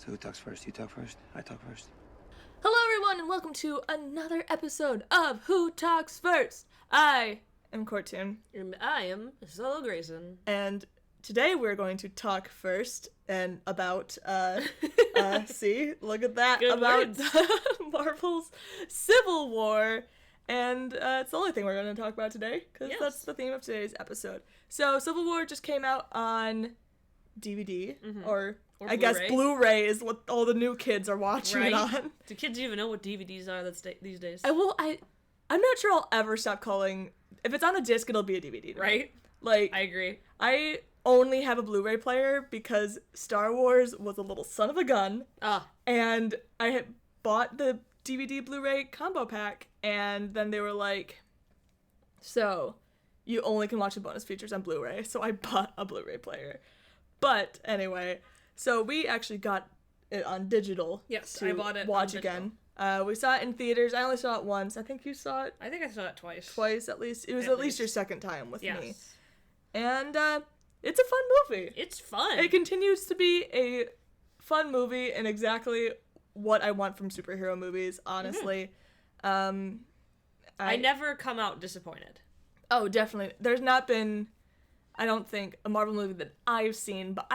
So who talks first? You talk first? I talk first? Hello everyone and welcome to another episode of Who Talks First. I am Courtney. And I am Solo Grayson. And today we're going to talk first and about, see, look at that, Good about words. Marvel's Civil War. And it's the only thing we're going to talk about today, because that's the theme of today's episode. So Civil War just came out on DVD, or I guess Blu-ray is what all the new kids are watching it on. Do kids even know what DVDs are these days? I'm not sure I'll ever stop calling, if it's on a disc, it'll be a DVD. Right? Like, I agree. I only have a Blu-ray player because Star Wars was a little son of a gun. And I had bought the DVD Blu-ray combo pack, and then they were like, so, you only can watch the bonus features on Blu-ray, so I bought a Blu-ray player. But, anyway, so we actually got it on digital. Yes, to I bought it watch on again. We saw it in theaters. I only saw it once. I think you saw it I think I saw it twice. twice, at least. It was at least your second time with me. Yes. And, it's a fun movie. It's fun. It continues to be a fun movie and exactly what I want from superhero movies, honestly. I never come out disappointed. Oh, definitely. There's not been, I don't think, a Marvel movie that I've seen, but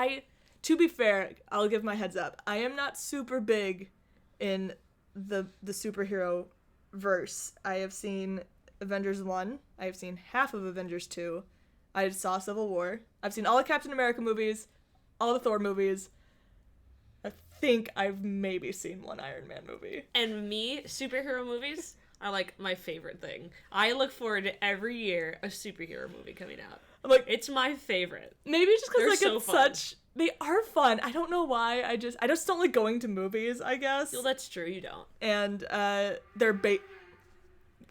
to be fair, I'll give my heads up. I am not super big in the superhero verse. I have seen Avengers 1. I have seen half of Avengers 2. I saw Civil War. I've seen all the Captain America movies, all the Thor movies. I think I've maybe seen one Iron Man movie. And me, superhero movies are like my favorite thing. I look forward to every year a superhero movie coming out. Like, it's my favorite. Maybe just because like so it's fun. they are fun. I don't know why. I just don't like going to movies, I guess. Well, that's true. You don't. And their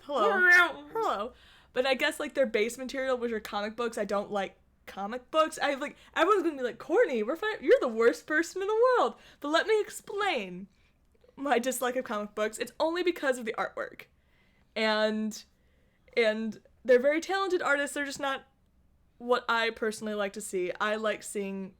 hello. But I guess like their base material, which are comic books. I don't like comic books. Everyone's gonna be like, Courtney, you're the worst person in the world. But let me explain my dislike of comic books. It's only because of the artwork, and they're very talented artists. They're just not what I personally like to see. I like seeing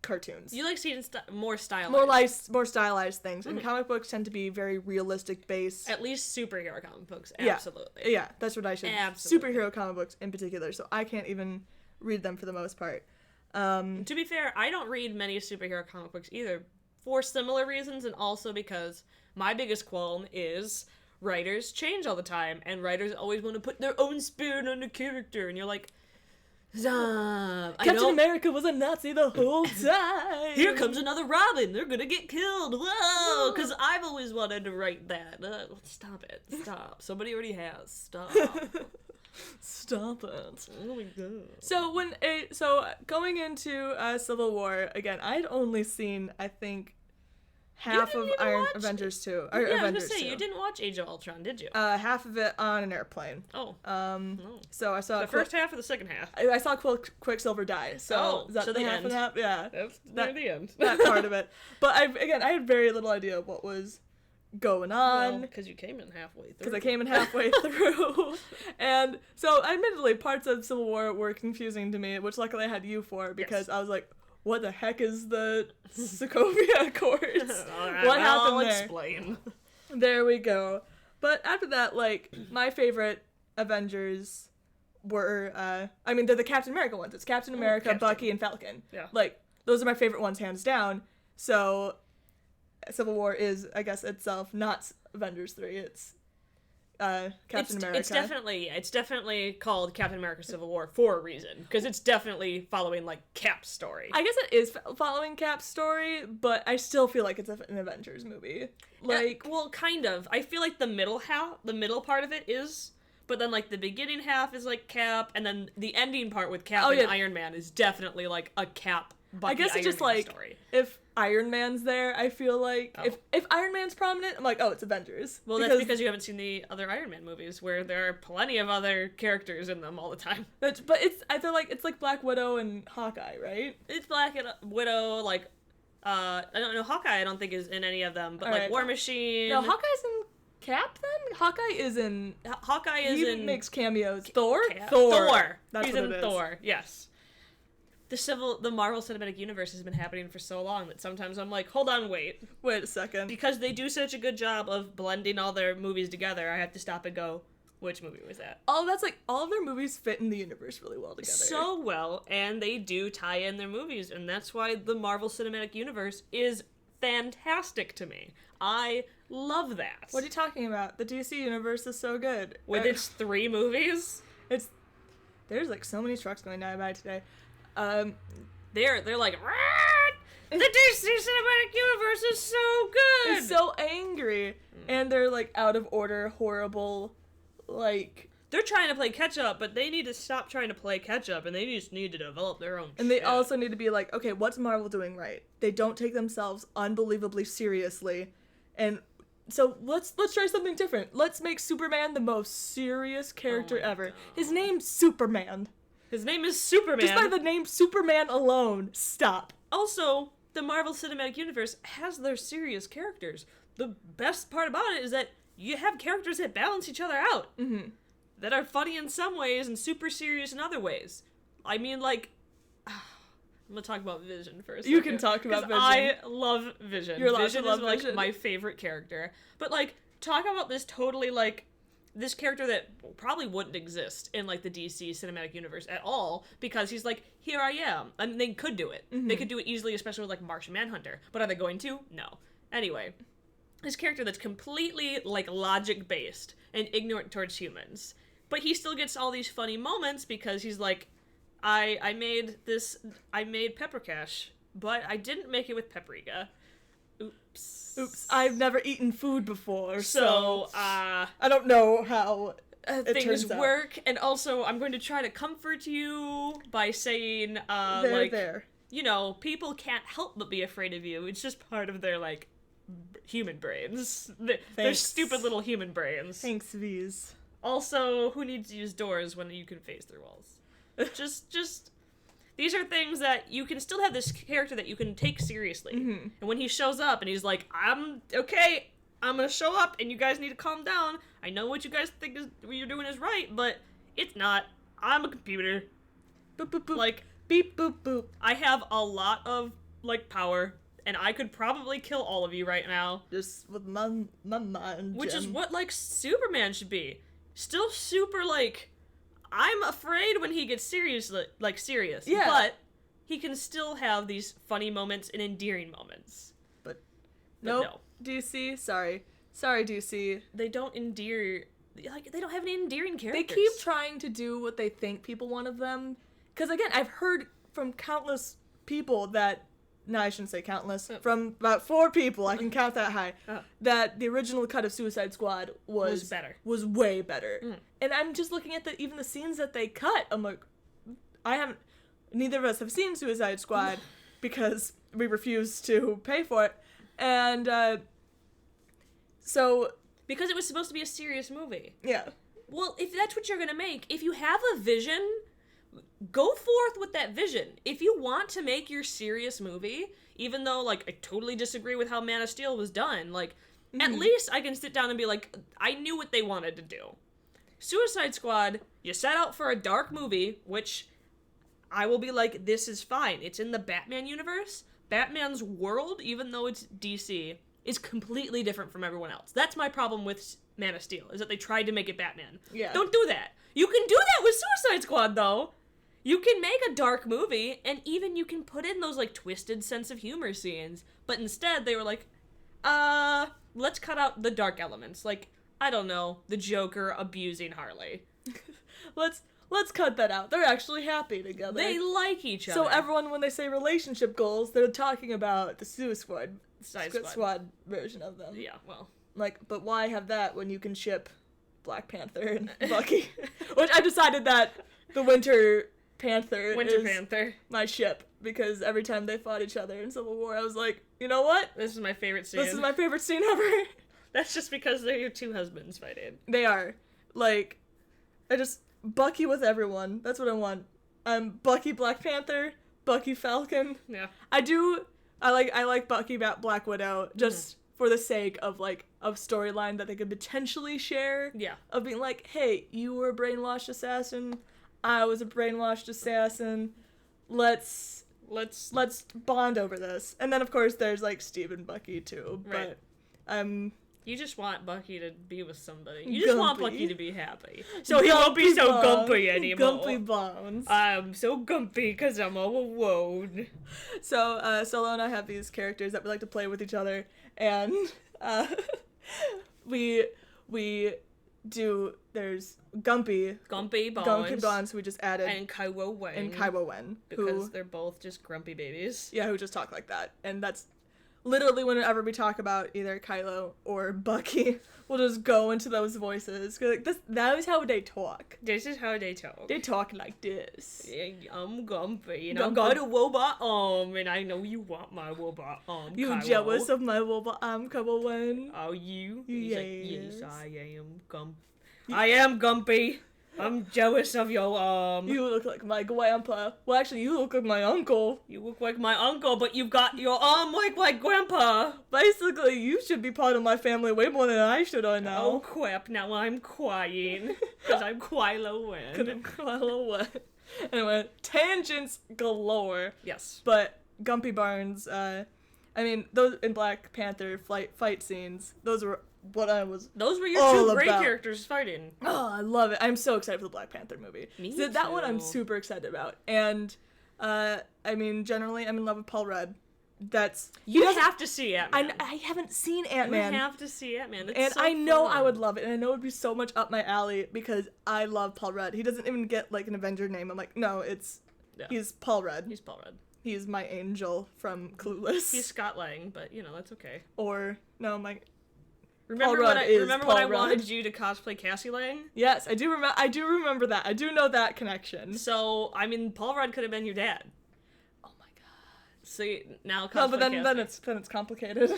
cartoons. You like seeing more stylized. More stylized things. And comic books tend to be very realistic based. At least superhero comic books. Absolutely. Yeah, that's what I should. Absolutely. Superhero comic books in particular. So I can't even read them for the most part. To be fair, I don't read many superhero comic books either, for similar reasons, and also because my biggest qualm is writers change all the time, and writers always want to put their own spin on the character, and you're like, stop. Captain America was a Nazi the whole time. Here comes another Robin. They're gonna get killed. Whoa! Because I've always wanted to write that. Stop it. Stop. Somebody already has. Stop. Stop it. Oh my god. So going into Civil War again, I'd only seen I think half of Avengers 2. I was Avengers gonna say 2. you didn't watch Age of Ultron, did you? Half of it on an airplane. Oh. No. So I saw The first half or the second half? I saw Quicksilver die. So is that so the half end. and half? Yeah. That's near the end. That part of it. But I had very little idea what was going on. Because you came in halfway through. Because I came in halfway through. And so, admittedly, parts of Civil War were confusing to me, which luckily I had you for, because I was like, what the heck is the Sokovia Accords? What happened I'll there? Explain. There we go. But after that, like, my favorite Avengers were, they're the Captain America ones. It's Captain America, Bucky, and Falcon. Yeah. Like, those are my favorite ones, hands down. So, Civil War is, I guess, itself not Avengers 3. It's Captain America. It's definitely called Captain America Civil War for a reason, because it's definitely following like Cap's story. I guess it is following Cap's story, but I still feel like it's an Avengers movie. Like, well, kind of. I feel like the middle part of it is, but then like the beginning half is like Cap, and then the ending part with Cap and Iron Man is definitely like a Cap. Bucky, I guess it's just like story. If Iron Man's there, I feel like if Iron Man's prominent, I'm like, oh, it's Avengers. Well, that's because you haven't seen the other Iron Man movies, where there are plenty of other characters in them all the time. But I feel like it's like Black Widow and Hawkeye, right? It's Black Widow, like I don't know, Hawkeye I don't think is in any of them, but all like War Machine. No, Hawkeye's in Cap then? Hawkeye is in he makes cameos. Thor? Thor. That's He's what in it is. Thor, yes. the Marvel Cinematic Universe has been happening for so long that sometimes I'm like, hold on, wait Wait a second. because they do such a good job of blending all their movies together. I have to stop and go, which movie was that? All of their movies fit in the universe really well together. So well, and they do tie in their movies, and that's why the Marvel Cinematic Universe is fantastic to me. I love that. What are you talking about? The DC universe is so good. With its 3 movies, There's like so many trucks going by today. they're like, "Rant! The DC Cinematic Universe is so good. It's so angry, and they're like out of order, horrible, like. They're trying to play catch up, but they need to stop trying to play catch up, and they just need to develop their own. And they shit. also need to be like, okay, what's Marvel doing right? They don't take themselves unbelievably seriously, and so let's try something different. Let's make Superman the most serious character my ever. God. His name's Superman. His name is Superman. Just by the name Superman alone, stop. Also, the Marvel Cinematic Universe has their serious characters. The best part about it is that you have characters that balance each other out. Mm-hmm. That are funny in some ways and super serious in other ways. I mean, like, I'm gonna talk about Vision for a second. You can talk about 'cause Vision. I love Vision. You're allowed to Vision love is, like, Vision. my favorite character. But, like, talk about this totally, like, this character that probably wouldn't exist in, like, the DC cinematic universe at all, because he's like, here I am. I mean, they could do it. Mm-hmm. They could do it easily, especially with, like, Martian Manhunter. But are they going to? No. Anyway, this character that's completely, like, logic-based and ignorant towards humans. But he still gets all these funny moments because he's like, I made pepper cash, but I didn't make it with paprika. Oops. I've never eaten food before, So, I don't know how it things turns out. work, and also I'm going to try to comfort you by saying, There. you know, people can't help but be afraid of you. It's just part of their, like, human brains. They're Thanks. stupid little human brains. Thanks, V's. Also, who needs to use doors when you can phase through walls? just these are things that you can still have this character that you can take seriously. Mm-hmm. And when he shows up and he's like, I'm okay, I'm gonna show up and you guys need to calm down. I know what you guys think is what you're doing is right, but it's not. I'm a computer. Boop, boop, boop. Like, beep, boop, boop. I have a lot of, like, power, and I could probably kill all of you right now. Just with my mind. Which is gem. what, like, Superman should be. Still super, like, I'm afraid when he gets serious, Yeah. but he can still have these funny moments and endearing moments. But But nope. no. DC, sorry, DC. They don't endear, like, they don't have any endearing They characters. keep trying to do what they think people want of them. Because again, I've heard from countless people that. No, I shouldn't say countless. From about 4 people, I can count that high, that the original cut of Suicide Squad was better. Was way better. Mm. And I'm just looking at even the scenes that they cut. I'm like, neither of us have seen Suicide Squad because we refuse to pay for it. And, so. Because it was supposed to be a serious movie. Yeah. Well, if that's what you're gonna make, if you have a vision, go forth with that vision. If you want to make your serious movie, even though, like, I totally disagree with how Man of Steel was done, like, at least I can sit down and be like, I knew what they wanted to do. Suicide Squad, you set out for a dark movie, which I will be like, this is fine. It's in the Batman universe. Batman's world, even though it's DC, is completely different from everyone else. That's my problem with Man of Steel, is that they tried to make it Batman. Yeah. Don't do that. You can do that with Suicide Squad, though. You can make a dark movie, and even you can put in those, like, twisted sense of humor scenes, but instead they were like, let's cut out the dark elements. Like, I don't know, the Joker abusing Harley. Let's cut that out. They're actually happy together. They like each other. So everyone, when they say relationship goals, they're talking about the Suicide Squad version of them. Yeah, well. Like, but why have that when you can ship Black Panther and Bucky? Which I decided that the Winter Panther is my ship, because every time they fought each other in Civil War, I was like, you know what? This is my favorite scene. This is my favorite scene ever. That's just because they're your 2 husbands fighting. They are. Like, Bucky with everyone. That's what I want. Bucky Black Panther, Bucky Falcon. Yeah. I like Bucky Black Widow, just for the sake of, like, of storyline that they could potentially share. Yeah. Of being like, hey, you were a brainwashed assassin, I was a brainwashed assassin, let's Let's bond over this. And then of course there's like Steve and Bucky too. Right. But you just want Bucky to be with somebody. You just want Gumpy. Bucky to be happy. So he won't be so gumpy anymore. Gumpy bonds. I'm so gumpy because I'm all alone. So Solo and I have these characters that we like to play with each other, and we do. There's Gumpy Bonds, who we just added, and Kaiwo Wen. Because they're both just grumpy babies. Yeah, who just talk like that, and that's literally whenever we talk about either Kylo or Bucky, we'll just go into those voices. Like that is how they talk. This is how they talk. They talk like this. I'm Gumpy, and Gumpy. I've got a robot arm, and I know you want my robot arm. You Kylo. jealous of my robot arm, Kylo Wen? Are you? Yes. He's like, yes, I am Gumpy. I am Gumpy. I'm jealous of your arm. You look like my grandpa. Well, actually, you look like my uncle. You look like my uncle, but you've got your arm like grandpa. Basically, you should be part of my family way more than I should I now. Oh crap, now I'm crying. Because I'm Kylo Ren. Couldn't Kylo Ren. Anyway, tangents galore. Yes. But Gumpy Barnes, I mean, those in Black Panther fight scenes, those were what I was Those were your all two great about. characters fighting. Oh, I love it. I'm so excited for the Black Panther movie. Me So that one I'm too. super excited about. And, I mean, generally, I'm in love with Paul Rudd. You have to see Ant-Man. I haven't seen Ant-Man. You have to see Ant-Man. It's And so I know fun. I would love it, and I know it would be so much up my alley because I love Paul Rudd. He doesn't even get like an Avenger name. I'm like, no, he's Paul Rudd. He's Paul Rudd. He's my angel from Clueless. He's Scott Lang, but you know that's okay. Or no, my Remember Paul when Rudd I is remember Paul when I Rudd. wanted you to cosplay Cassie Lang? Yes, I do remember. I do remember that. I do know that connection. So I mean, Paul Rudd could have been your dad. Oh my god. So now cosplay No, but then Cassie. it's complicated.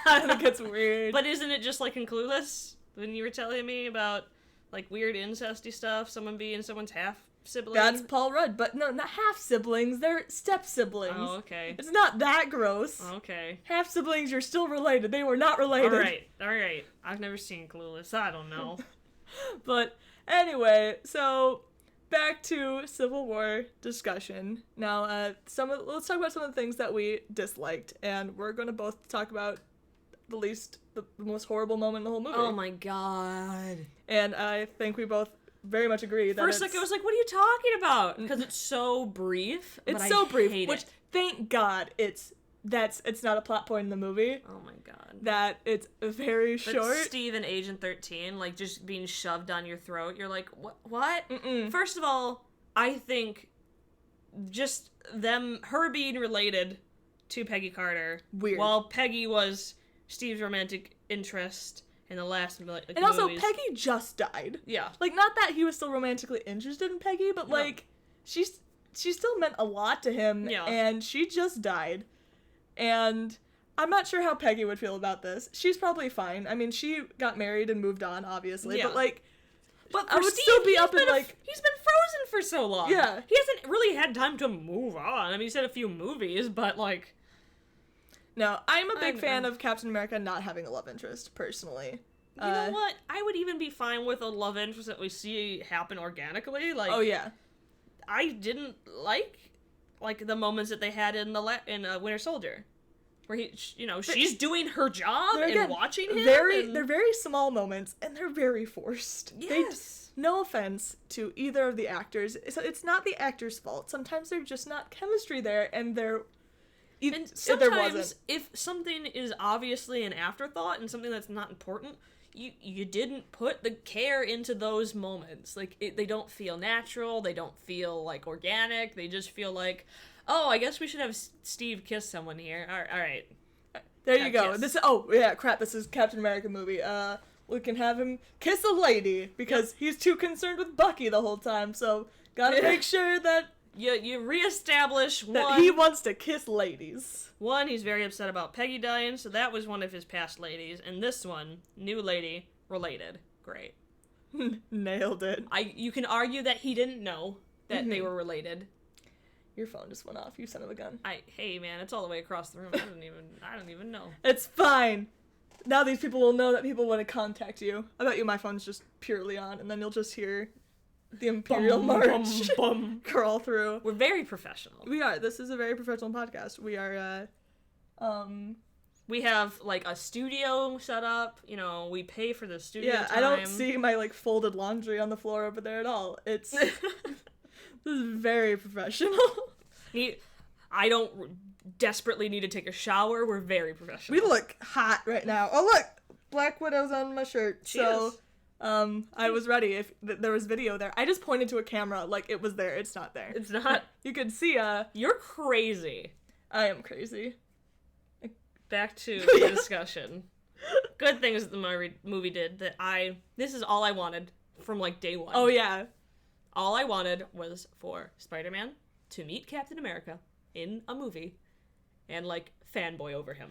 And it gets weird. But isn't it just like in Clueless when you were telling me about like weird incesty stuff, someone being someone's half sibling? That's Paul Rudd, but no, not half siblings. They're step siblings. Oh, okay. It's not that gross. Okay. Half siblings, you're still related. They were not related. All right. I've never seen Clueless. I don't know. But anyway, so back to Civil War discussion. Now, let's talk about some of the things that we disliked, and we're going to both talk about the most horrible moment in the whole movie. Oh my god. And I think we both very much agree that First, like, I was like, what are you talking about? Because it's so brief. it's but so I brief, hate which it. thank God it's not a plot point in the movie. Oh my god. That it's very But short. Steve and Agent 13, like, just being shoved down your throat. You're like, what? Mm-mm. First of all, I think just her being related to Peggy Carter. Weird. While Peggy was Steve's romantic interest in the last movies. And also, Peggy just died. Yeah. Like, not that he was still romantically interested in Peggy, but, No. like, she still meant a lot to him, Yeah. and she just died. And I'm not sure how Peggy would feel about this. She's probably fine. I mean, she got married and moved on, obviously, Yeah. but, like, But I would still be up in, like... he's been frozen for so long. Yeah. He hasn't really had time to move on. I mean, he's had a few movies, but, like... No, I'm a big I fan know. of Captain America not having a love interest, personally. You know what? I would even be fine with a love interest that we see happen organically. Like, Oh, yeah. I didn't like the moments that they had in Winter Soldier, where she's doing her job They're, and again, watching him. They're very small moments, and they're very forced. Yes. No offense to either of the actors. It's not the actor's fault. Sometimes there's just not chemistry there, and And there sometimes, wasn't. if something is obviously an afterthought and something that's not important, you didn't put the care into those moments. Like, they don't feel natural, they don't feel, like, organic, they just feel like, oh, I guess we should have Steve kiss someone here. All right. There you go. Kiss. This is Captain America movie. We can have him kiss a lady because he's too concerned with Bucky the whole time. So gotta make sure that You reestablish that he wants to kiss ladies. One, he's very upset about Peggy dying, so that was one of his past ladies. And this one, new lady, related. Great. Nailed it. You can argue that he didn't know that they were related. Your phone just went off, you son of a gun. Hey man, it's all the way across the room. I don't even know. It's fine. Now these people will know that people want to contact you. I bet you my phone's just purely on, and then you'll just hear the Imperial Bum, March bum, bum. crawl through. We're very professional. We are. This is a very professional podcast. We are, We have, like, a studio set up. You know, we pay for the studio time. I don't see my, like, folded laundry on the floor over there at all. It's, this is very professional. I don't desperately need to take a shower. We're very professional. We look hot right now. Oh, look! Black Widow's on my shirt. She so, is. I was ready. If there was video there. I just pointed to a camera like it was there. It's not there. It's not. You could see, You're crazy. I am crazy. Back to the discussion. Good things that the movie did that this is all I wanted from, like, day one. Oh, yeah. All I wanted was for Spider-Man to meet Captain America in a movie and, like, fanboy over him.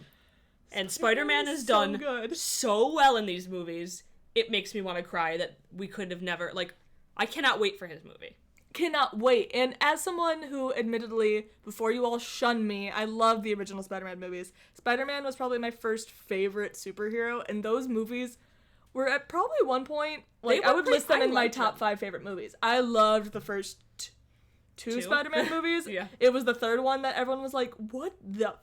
And Spider-Man is done good. so well in these movies, it makes me want to cry that we could have never, like, I cannot wait for his movie. Cannot wait. And as someone who, admittedly, before you all shun me, I love the original Spider-Man movies. Spider-Man was probably my first favorite superhero, and those movies were at probably one point, like, I would list them in my top 5 favorite movies. I loved the first two Spider-Man movies. Yeah. It was the third one that everyone was like, what the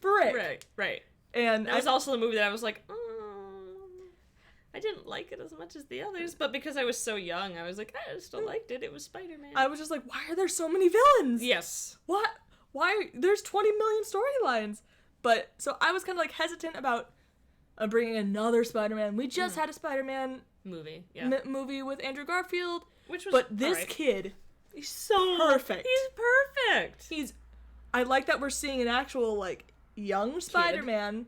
frick? Right. And that was also the movie that I was like, I didn't like it as much as the others, but because I was so young, I was like, I still liked it. It was Spider-Man. I was just like, why are there so many villains? Yes. What? Why? There's 20 million storylines. But, so I was kind of, like, hesitant about bringing another Spider-Man. We just had a Spider-Man movie, yeah. movie with Andrew Garfield. Which was, but this right. kid, he's so perfect. He's perfect. I like that we're seeing an actual, like, young Spider-Man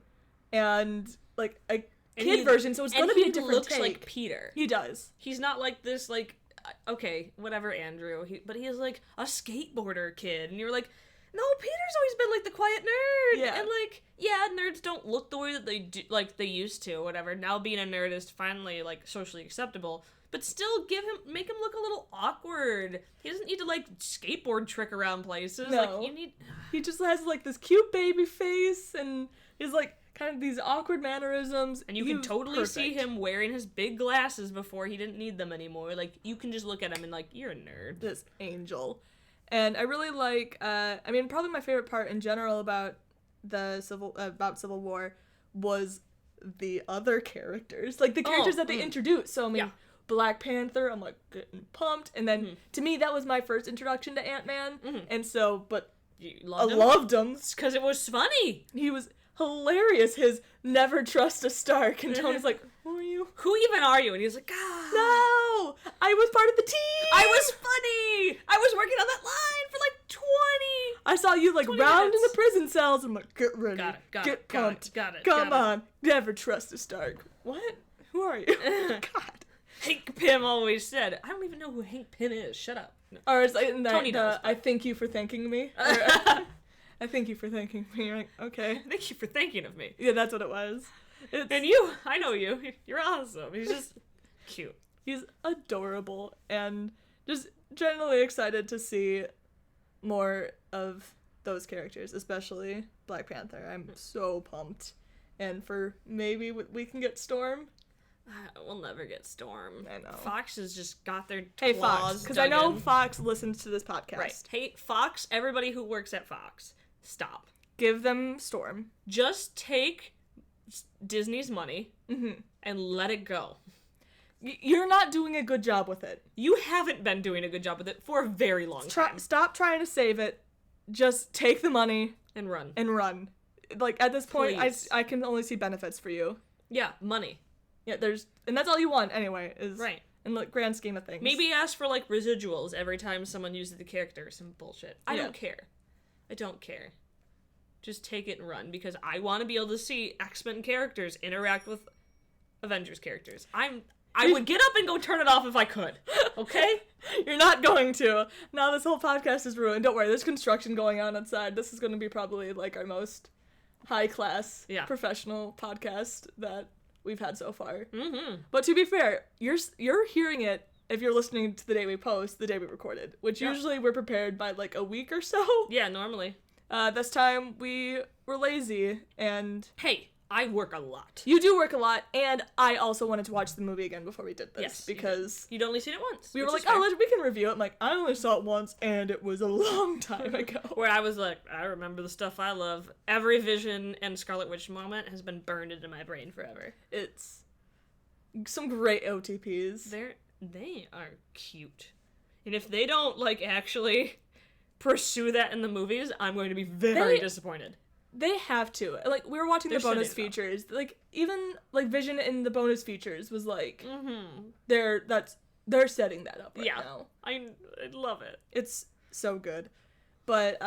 and, like, a kid version, so it's going to be a different looks take. like Peter. He does. He's not like this, like, okay, whatever, Andrew, but he is, like, a skateboarder kid, and you're like, no, Peter's always been, like, the quiet nerd, Yeah. and, like, yeah, nerds don't look the way that they do, like, they used to, whatever, now being a nerd is finally, like, socially acceptable, but still make him look a little awkward. He doesn't need to, like, skateboard trick around places. No. Like, you need... He just has, like, this cute baby face, and he's, like, kind of these awkward mannerisms. And you can totally see him wearing his big glasses before he didn't need them anymore. Like, you can just look at him and, like, you're a nerd. This angel. And I really like, probably my favorite part in general about Civil War was the other characters. Like, the characters that they introduced. So, Black Panther, I'm, like, getting pumped. And then, to me, that was my first introduction to Ant-Man. And so, but You loved him. Because it was funny. He was hilarious. His never trust a Stark. And Tony's like, who are you? Who even are you? And he's like, No! I was part of the team! I was funny! I was working on that line for like 20! I saw you like round in the prison cells. I'm like, get ready. Get pumped. Got it. Come on. Never trust a Stark. What? Who are you? God. Hank Pym always said, I don't even know who Hank Pym is. Shut up. No. Or it's like, Tony knows, I thank you for thanking me. I thank you for thanking me. You're like, okay. Thank you for thinking of me. Yeah, that's what it was. And you, I know you. You're awesome. He's just cute. He's adorable and just generally excited to see more of those characters, especially Black Panther. I'm so pumped. And for maybe we can get Storm. We'll never get Storm. I know. Fox has just got their Hey, claws Fox, because I know dug in. Fox listens to this podcast. Right. Hey, Fox, everybody who works at Fox, stop. Give them Storm. Just take Disney's money and let it go. You're not doing a good job with it. You haven't been doing a good job with it for a very long time. Stop trying to save it. Just take the money And run. and Like, at this point, Please. I can only see benefits for you. Yeah, money. Yeah, and that's all you want anyway, is Right. in the grand scheme of things. Maybe ask for, like, residuals every time someone uses the character or some bullshit. I don't care. I don't care. Just take it and run, because I want to be able to see X-Men characters interact with Avengers characters. I would get up and go turn it off if I could. Okay? You're not going to. Now this whole podcast is ruined. Don't worry, there's construction going on outside. This is going to be probably, like, our most high-class, professional podcast that we've had so far. But to be fair, you're hearing it if you're listening to the day we post, the day we recorded, which usually we're prepared by, like, a week or so. Yeah, normally. This time we were lazy, and... Hey, I work a lot. You do work a lot, and I also wanted to watch the movie again before we did this. Yes, because you'd only seen it once. we were like, we can review it. I'm like, I only saw it once, and it was a long time ago. Where I was like, I remember the stuff I love. Every Vision and Scarlet Witch moment has been burned into my brain forever. It's some great OTPs. They are cute. And if they don't, like, actually pursue that in the movies, I'm going to be very disappointed. They have to. Like, we were watching the bonus features. Like, even, like, Vision in the bonus features was like, they're setting that up right now. I love it. It's so good. But,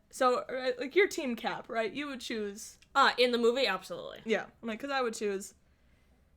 so, like, your team Cap, right? You would choose... in the movie, absolutely. Yeah. Like, because I would choose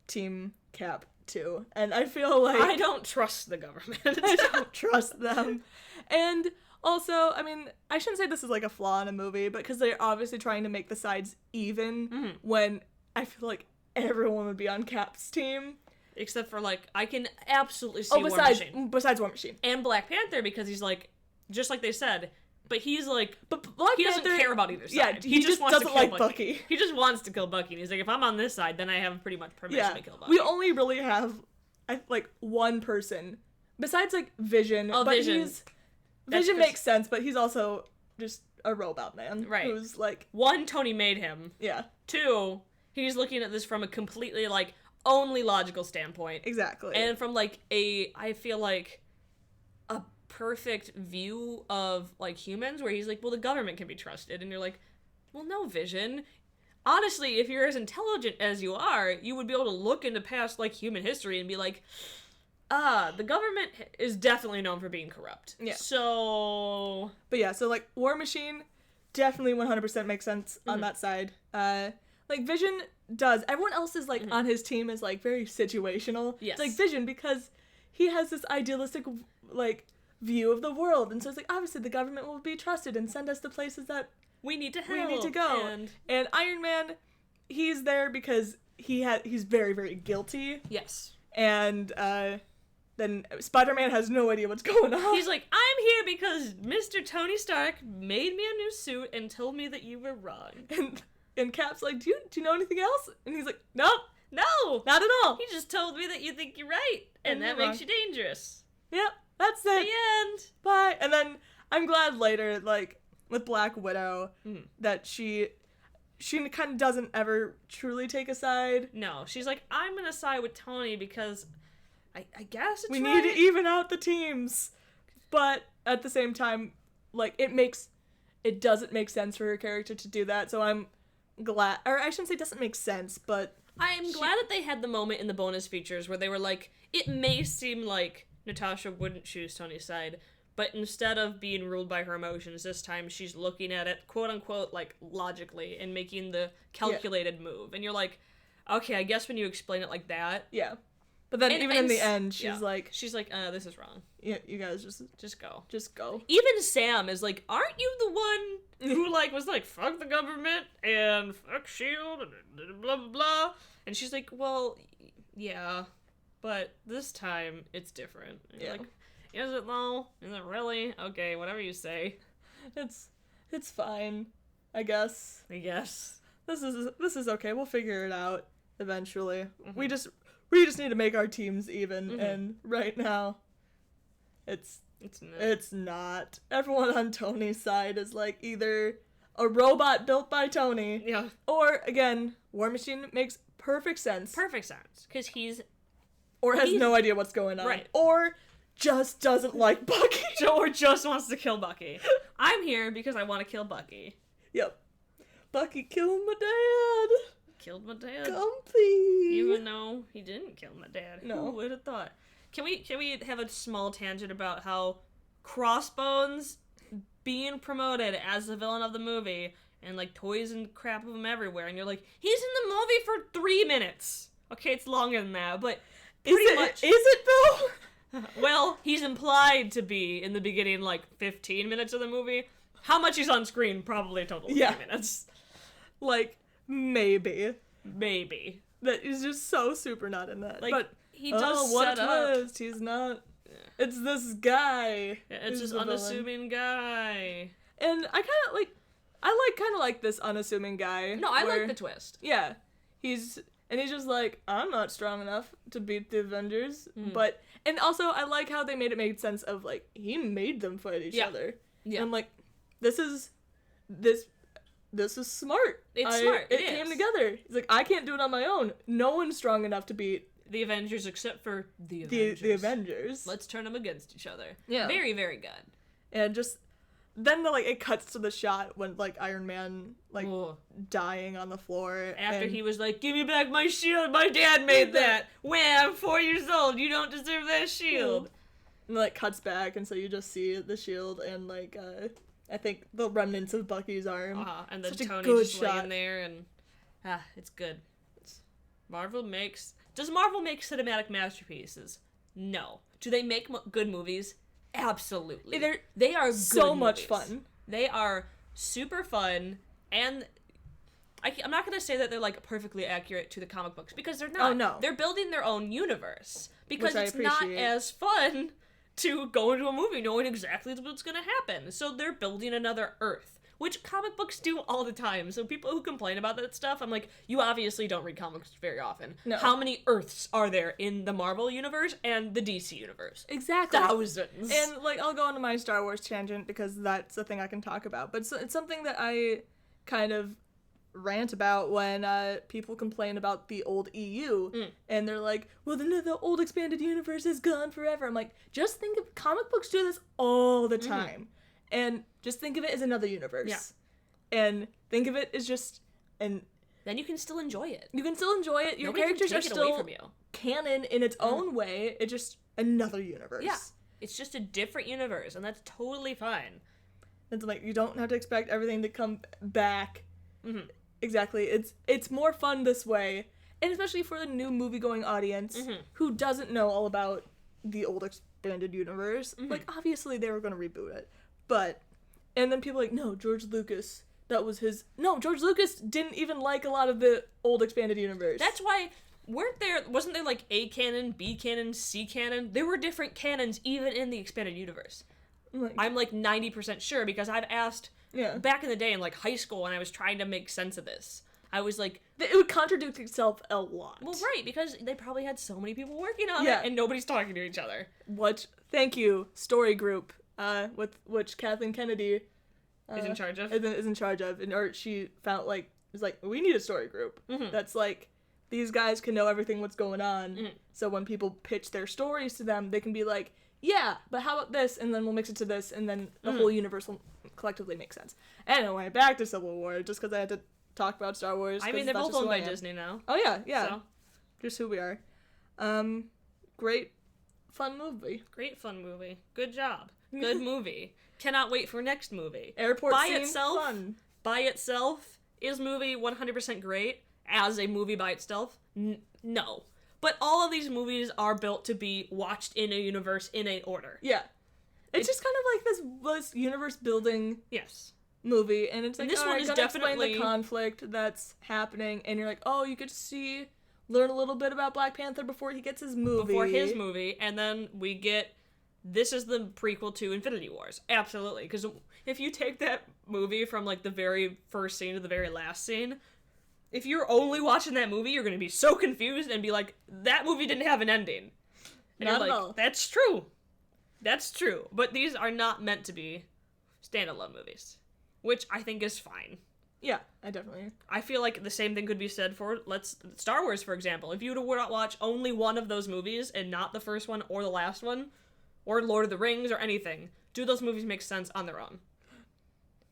team Cap too. And I feel like... I don't trust the government. I don't trust them. And... also, I mean, I shouldn't say this is like a flaw in a movie, but because they're obviously trying to make the sides even when I feel like everyone would be on Cap's team. Except for, like, I can absolutely see War Machine. Besides War Machine. And Black Panther, because he's, like, just like they said, but he's, like, Black he Panther, doesn't care about either side. Yeah, he just wants doesn't to kill like Bucky. He just wants to kill Bucky, and he's like, if I'm on this side, then I have pretty much permission to kill Bucky. We only really have, like, one person, besides, like, Vision, but Vision. Vision makes sense, but he's also just a robot man. Right. Who's like... one, Tony made him. Yeah. Two, he's looking at this from a completely, like, only logical standpoint. Exactly. And from, like, I feel like, a perfect view of, like, humans, where he's like, well, the government can be trusted. And you're like, well, no, Vision. Honestly, if you're as intelligent as you are, you would be able to look into past, like, human history and be like... the government is definitely known for being corrupt. Yeah. So... but yeah, so, like, War Machine definitely 100% makes sense on that side. Like, Vision does. Everyone else is, like, on his team is, like, very situational. Yes. It's, like, Vision, because he has this idealistic, like, view of the world. And so it's, like, obviously the government will be trusted and send us to places that we need to go. And Iron Man, he's there because he's very, very guilty. Yes. And, then Spider-Man has no idea what's going on. He's like, I'm here because Mr. Tony Stark made me a new suit and told me that you were wrong. And Cap's like, do you know anything else? And he's like, nope. No. Not at all. He just told me that you think you're right. And that makes you dangerous. Yep. That's it. The end. Bye. And then I'm glad later, like, with Black Widow, that she kind of doesn't ever truly take a side. No. She's like, I'm going to side with Tony because... I guess it's we need to even out the teams. But at the same time, like, it doesn't make sense for her character to do that, so I'm glad, or I shouldn't say it doesn't make sense, but... I'm glad that they had the moment in the bonus features where they were like, it may seem like Natasha wouldn't choose Tony's side, but instead of being ruled by her emotions, this time she's looking at it, quote-unquote, like, logically, and making the calculated move. And you're like, okay, I guess when you explain it like that... yeah. But then even in the end, she's like... she's like, this is wrong. Yeah, you guys just go. Just go. Even Sam is like, aren't you the one who, like, was like, fuck the government and fuck S.H.I.E.L.D. and blah, blah, blah? And she's like, well, yeah, but this time it's different. And you're like, is it though? Is it really? Okay, whatever you say. It's fine, I guess. This is okay. We'll figure it out eventually. We just need to make our teams even, and right now, it's not. Everyone on Tony's side is, like, either a robot built by Tony, or, again, War Machine makes perfect sense. Because he's no idea what's going on. Right. Or just doesn't like Bucky. Or just wants to kill Bucky. I'm here because I want to kill Bucky. Yep. Bucky killed my dad. Killed my dad. Comfy. Even though he didn't kill my dad. No. Who would have thought? Can we have a small tangent about how Crossbones being promoted as the villain of the movie and, like, toys and crap of him everywhere, and you're like, he's in the movie for 3 minutes. Okay, it's longer than that, but pretty much. Is it though? Well, he's implied to be in the beginning, like, 15 minutes of the movie. How much he's on screen? Probably a total of 3 minutes. Like, maybe. That is just so super not in that. Like, but he does set up. Twist. He's not. Yeah. It's this guy. Yeah, it's this unassuming guy. And I kind of like this unassuming guy. No, I like the twist. Yeah. he's just like, I'm not strong enough to beat the Avengers, Mm. but, and also I like how they made sense of, like, he made them fight each other. Yeah. And I'm like, this is smart. It's smart. It came together. He's like, I can't do it on my own. No one's strong enough to beat The Avengers, except for the Avengers. the Avengers. Let's turn them against each other. Yeah. Very, very good. And just then it cuts to the shot when like Iron Man Ooh. dying on the floor After and he was like, give me back my shield, my dad made that. Wham, I'm 4 years old, you don't deserve that shield. and cuts back, and so you just see the shield and I think the remnants of Bucky's arm. And then Such a Tony good just shot. laying there, and it's good. Does Marvel make cinematic masterpieces? No. Do they make good movies? Absolutely. They are good so much movies. fun. They are super fun, and I'm not going to say that they're like perfectly accurate to the comic books, because they're not. Oh, no. They're building their own universe, because Which I it's not appreciate. as fun to go into a movie knowing exactly what's going to happen. So they're building another Earth, which comic books do all the time. So people who complain about that stuff, I'm like, you obviously don't read comics very often. No. How many Earths are there in the Marvel universe and the DC universe? Exactly. Thousands. And I'll go on my Star Wars tangent because that's the thing I can talk about. But it's something that I kind of rant about when people complain about the old EU, and they're like, well, the old expanded universe is gone forever. I'm like, just think of comic books do this all the time, and just think of it as another universe, and think of it as just then you can still enjoy it. you can still enjoy it. Your Nobody can characters are take it away still from you. canon in its own way. It's just another universe. Yeah. It's just a different universe, and that's totally fine. It's like you don't have to expect everything to come back. Exactly. It's more fun this way, and especially for the new movie-going audience who doesn't know all about the old expanded universe. Like, obviously they were going to reboot it, and then people are like, no, George Lucas, George Lucas didn't even like a lot of the old expanded universe. That's why wasn't there like A canon, B canon, C canon? There were different canons even in the expanded universe. I'm like 90% sure, because I've asked back in the day in like high school when I was trying to make sense of this. I was like, it would contradict itself a lot. well, right, because they probably had so many people working on it and nobody's talking to each other. Thank you, Story Group, with which Kathleen Kennedy Is in charge of? is in charge of, or she found was like, we need a story group that's like, these guys can know everything what's going on, so when people pitch their stories to them, they can be like, yeah, but how about this, and then we'll mix it to this, and then the whole universe will collectively make sense. Anyway, back to Civil War, just because I had to talk about Star Wars. I mean, they're both owned by Disney now. Oh yeah, So. just who we are. Great, fun movie. Great fun movie. Good job. Good movie. Cannot wait for next movie. Airport by scene, itself, fun. By itself, is movie 100% great as a movie by itself? No. But all of these movies are built to be watched in a universe in a order. Yeah. It's just kind of like this universe building Yes. movie, and it's like, this one is gonna explain definitely the conflict that's happening, and you're like, oh, you get to learn a little bit about Black Panther before he gets his movie. And then we get, this is the prequel to Infinity Wars. Absolutely. Because if you take that movie from like the very first scene to the very last scene, if you're only watching that movie, you're going to be so confused and be like, that movie didn't have an ending. And Not you're at like, all. that's true. That's true. But these are not meant to be standalone movies, which I think is fine. Yeah, I definitely. I feel like the same thing could be said for Star Wars, for example. If you were to watch only one of those movies and not the first one or the last one, or Lord of the Rings or anything, do those movies make sense on their own?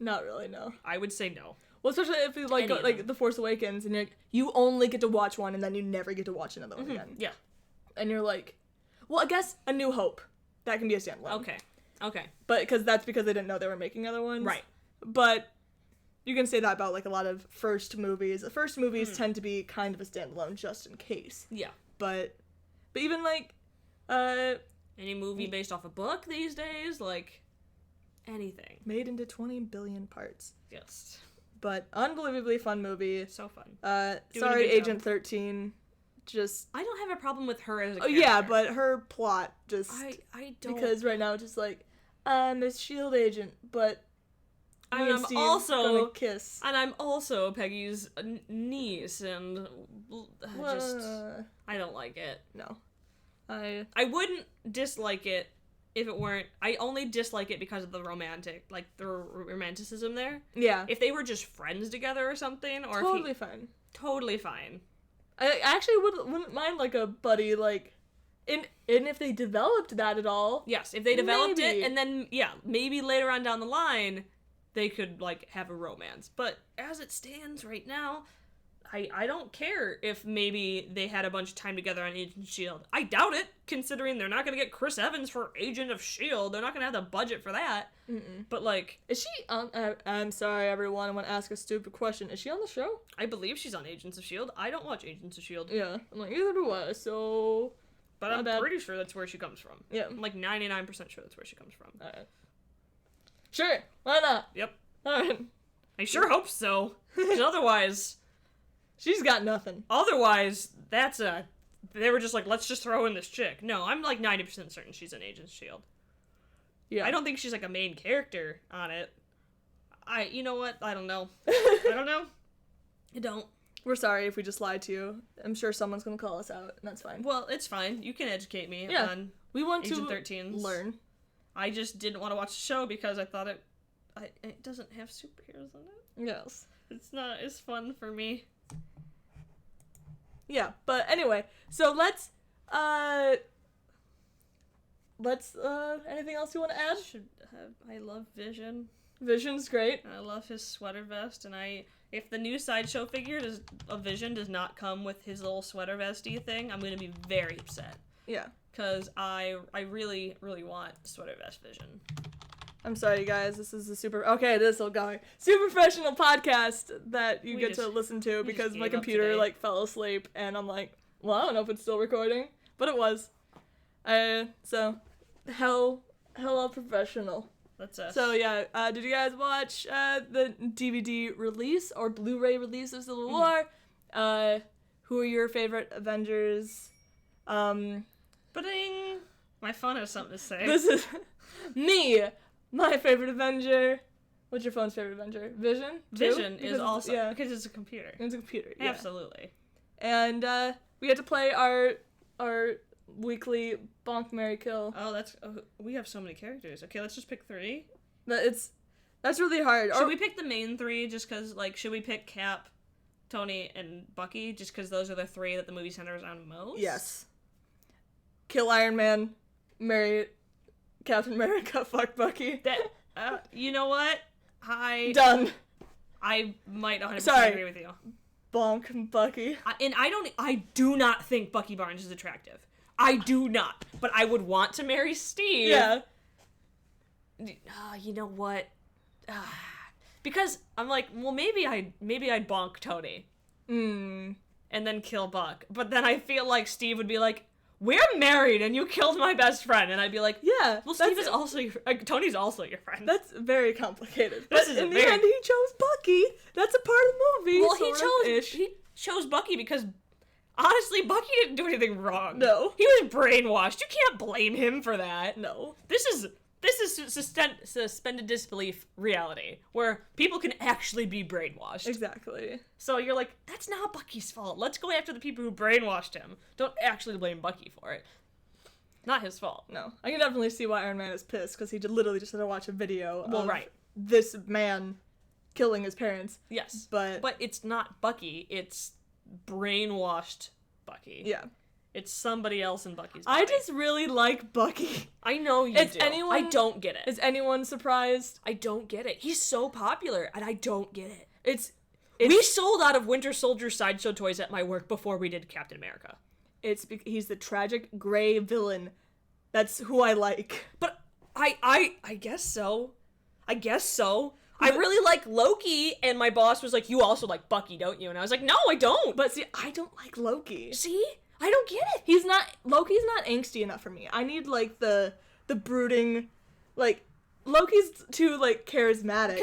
Not really, no. I would say no. Well, especially if you Any of them. The Force Awakens, and you're like, you only get to watch one, and then you never get to watch another one again. Yeah. And you're like, well, I guess A New Hope, that can be a standalone. Okay. But because they didn't know they were making other ones. Right. But you can say that about like a lot of first movies. The first movies tend to be kind of a standalone just in case. Yeah. But even like Any movie based off a book these days, like anything. made into 20 billion parts. Yes. But unbelievably fun movie. So fun. Sorry, a good Agent job. 13. Just I don't have a problem with her as a oh character. yeah, but her plot just I don't because right now it's just like I'm a shield agent, but I Me mean, and I'm Steve also gonna kiss. and I'm also Peggy's niece, and I don't like it. No. I wouldn't dislike it if it weren't. I only dislike it because of the romanticism there. yeah. If they were just friends together or something, or Totally fine. totally fine. I actually wouldn't mind like a buddy like, and if they developed that at all. Yes, if they developed Maybe. it, and then maybe later on down the line, they could like have a romance. But as it stands right now, I don't care if maybe they had a bunch of time together on Agent of S.H.I.E.L.D. I doubt it, considering they're not going to get Chris Evans for Agent of S.H.I.E.L.D. They're not going to have the budget for that. But, like... Is she on... I'm sorry, everyone. I want to ask a stupid question. Is she on the show? I believe she's on Agents of S.H.I.E.L.D. I don't watch Agents of S.H.I.E.L.D. Yeah. I'm like, either do I, so... But I'm pretty sure that's where she comes from. Yeah. I'm like 99% sure that's where she comes from. Alright. Sure, why not? Yep. Alright. I sure hope so. Because otherwise... She's got nothing. Otherwise, that's a... They were just like, let's just throw in this chick. No, I'm like 90% certain she's an Agent of S.H.I.E.L.D. Yeah. I don't think she's like a main character on it. You know what? I don't know. I don't know. I don't. We're sorry if we just lied to you. I'm sure someone's gonna call us out, and that's fine. Well, it's fine. You can educate me on We want Agent to 13's. learn. I just didn't want to watch the show because I thought it doesn't have superheroes in it. Yes. It's not as fun for me. Yeah, but anyway, so let's anything else you want to add? I love Vision. Vision's great. I love his sweater vest, and if the new Sideshow figure of Vision does not come with his little sweater vesty thing, I'm gonna be very upset. Yeah. Cause I really, really want sweater vest Vision. I'm sorry, you guys. This is this will go super professional podcast that you get to listen to because my computer like fell asleep, and I'm like, well, I don't know if it's still recording, but it was. So hell professional. That's us. So yeah, did you guys watch the DVD release or Blu-ray release of Civil War? Who are your favorite Avengers? Ba-ding! My phone has something to say. This is me. My favorite Avenger. What's your phone's favorite Avenger? Vision? Vision is also because it's a computer. It's a computer. Yeah. Absolutely. And we had to play our weekly Bonk, Marry, Kill. Oh, we have so many characters. Okay, let's just pick 3. That's really hard. Should we pick the main 3 just because, like, should we pick Cap, Tony, and Bucky just because those are the 3 that the movie centers on most? Yes. Kill Iron Man, marry Captain America, fuck Bucky. You know what? Done. I might 100% agree with you. Bonk Bucky. I do not think Bucky Barnes is attractive. I do not. But I would want to marry Steve. Yeah. You know what? Because I'm like, well, maybe I'd bonk Tony. And then kill Buck. But then I feel like Steve would be like, we're married and you killed my best friend. And I'd be like, yeah. Well, Steve is also Tony's also your friend. That's very complicated. But in the end, he chose Bucky. That's a part of the movie. Well, he chose Bucky because, honestly, Bucky didn't do anything wrong. No. He was brainwashed. You can't blame him for that. No. This is suspended disbelief reality, where people can actually be brainwashed. Exactly. So you're like, that's not Bucky's fault. Let's go after the people who brainwashed him. Don't actually blame Bucky for it. Not his fault. No. I can definitely see why Iron Man is pissed, because he literally just had to watch a video of this man killing his parents. Yes. But it's not Bucky. It's brainwashed Bucky. Yeah. It's somebody else in Bucky's body. I just really like Bucky. I know you do. I don't get it. Is anyone surprised? I don't get it. He's so popular, and I don't get it. We We sold out of Winter Soldier Sideshow toys at my work before we did Captain America. He's the tragic gray villain. That's who I like. But I guess so. I really like Loki, and my boss was like, you also like Bucky, don't you? And I was like, no, I don't. But see, I don't like Loki. See? I don't get it. Loki's not angsty enough for me. I need, like, the brooding, like, Loki's too, like, charismatic.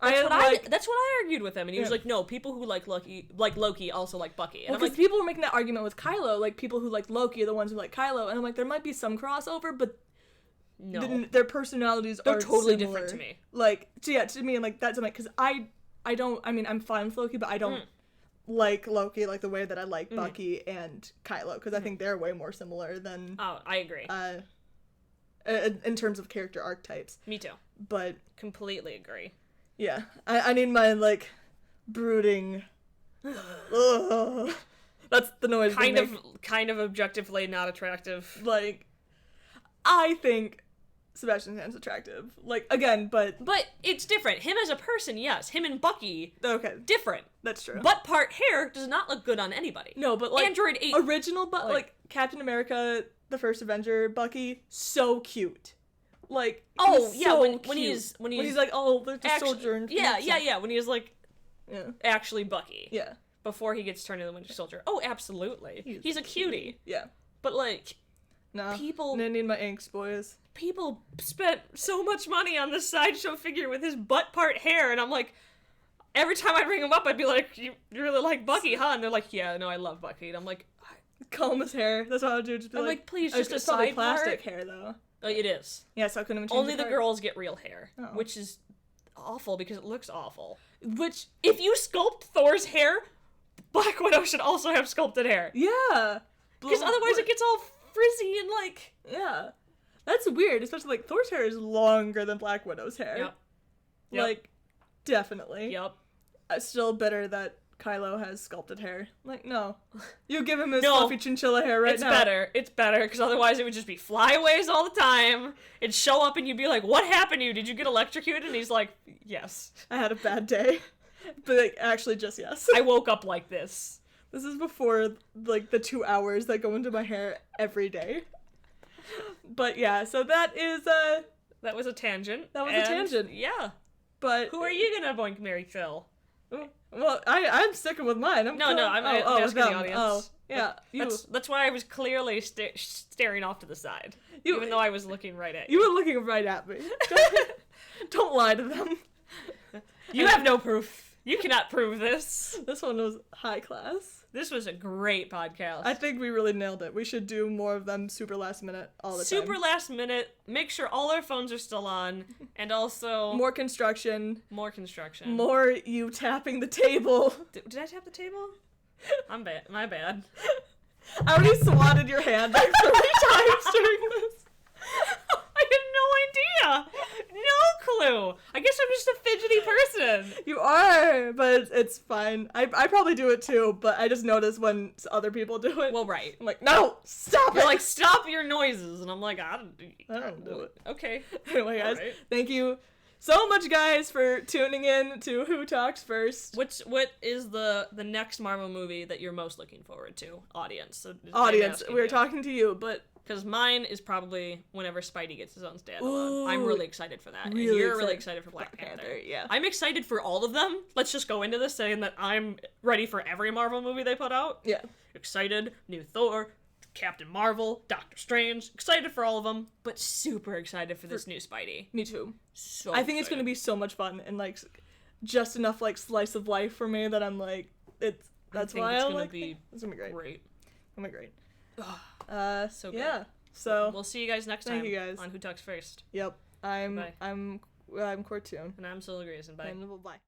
That's what I argued with him, and he was like, no, people who like Loki also like Bucky. And because people were making that argument with Kylo, like, people who like Loki are the ones who like Kylo, and I'm like, there might be some crossover, but No. their personalities They're are totally similar. different to me. Like, so yeah, to me, like, that's, like, because I don't, I mean, I'm fine with Loki, but I don't like Loki like the way that I like Bucky and Kylo, because I think they're way more similar than, Oh, I agree. in terms of character archetypes. Me too. But, Completely agree. yeah, I need my, like, brooding, ugh. That's the noise they make. Kind of objectively not attractive. Like, I think Sebastian Stan's attractive. Like, again, but it's different. Him as a person, yes. Him and Bucky, okay, different. that's true. Butt part hair does not look good on anybody. No, but like Android 8. original, but like Captain America, the First Avenger, Bucky, so cute. Like, Oh, he's yeah, so when cute. he's like, oh, there's a actually, soldier. And yeah. When he's like yeah, actually Bucky. yeah, Before he gets turned into the Winter Soldier. Oh, absolutely. He's a cutie. yeah. But like, No, People- I need my inks, boys. people spent so much money on this sideshow figure with his butt part hair, and I'm like, every time I bring him up, I'd be like, you really like Bucky, huh? And they're like, yeah, no, I love Bucky. And I'm like, Comb his hair. That's what I would do. Just be I'm like, please, oh, just a it's probably side plastic part. hair though. It is. Yeah, so I couldn't even change Only the part. girls get real hair, Oh. which is awful because it looks awful. Which, If you sculpt Thor's hair, Black Widow should also have sculpted hair. yeah, Because otherwise it gets all frizzy and like... yeah, that's weird. Especially like Thor's hair is longer than Black Widow's hair. Yep. Like, definitely. Yep. Still bitter that Kylo has sculpted hair. Like, no. You give him his No. fluffy chinchilla hair right It's now. better. It's better, because otherwise it would just be flyaways all the time. It'd show up and you'd be like, what happened to you? Did you get electrocuted? And he's like, yes. I had a bad day. But, like, actually just yes. I woke up like this. This is before, like, the 2 hours that go into my hair every day. But, yeah, so that is, That was a tangent. That was a tangent. Yeah. but... Who are you gonna boink, Mary Phil? Well, I'm sticking with mine. No, I'm asking the them. audience. Oh, yeah, you. That's why I was clearly staring off to the side. Even though I was looking right at You you. were looking right at me. Don't lie to them. You have no proof. You cannot prove this. This one was high class. This was a great podcast. I think we really nailed it. We should do more of them super last minute all the time. Super last minute. Make sure all our phones are still on, and also More construction. more construction. More you tapping the table. Did I tap the table? I'm bad. My bad. I already swatted your hand like 3 times during this. I had no idea. No clue. I guess I'm just a fidgety person. You are, but it's fine. I probably do it too, but I just notice when other people do it. Well, right. I'm like, no, stop You're it. like, stop your noises, and I'm like, I don't do it. Okay. Anyway, guys, Alright. thank you so much, guys, for tuning in to Who Talks First. What is the next Marvel movie that you're most looking forward to, audience? So Audience, we were talking to you, but because mine is probably whenever Spidey gets his own standalone. Ooh, I'm really excited for that. And really you're really excited excited for Black Panther. yeah. I'm excited for all of them. Let's just go into this saying that I'm ready for every Marvel movie they put out. Yeah. Excited, new Thor, Captain Marvel, Doctor Strange. Excited for all of them, but super excited for this new Spidey. Me too. So I think it's gonna be so much fun and like just enough like slice of life for me that I'm like that's think why it's I gonna like be it. It's gonna be great. great. It's gonna be great. So good. Yeah. So We'll see you guys next time. Thank you, guys. On Who Talks First. yep. I'm Bye. I'm Courtney. And I'm Solo Grayson. Bye. And bye.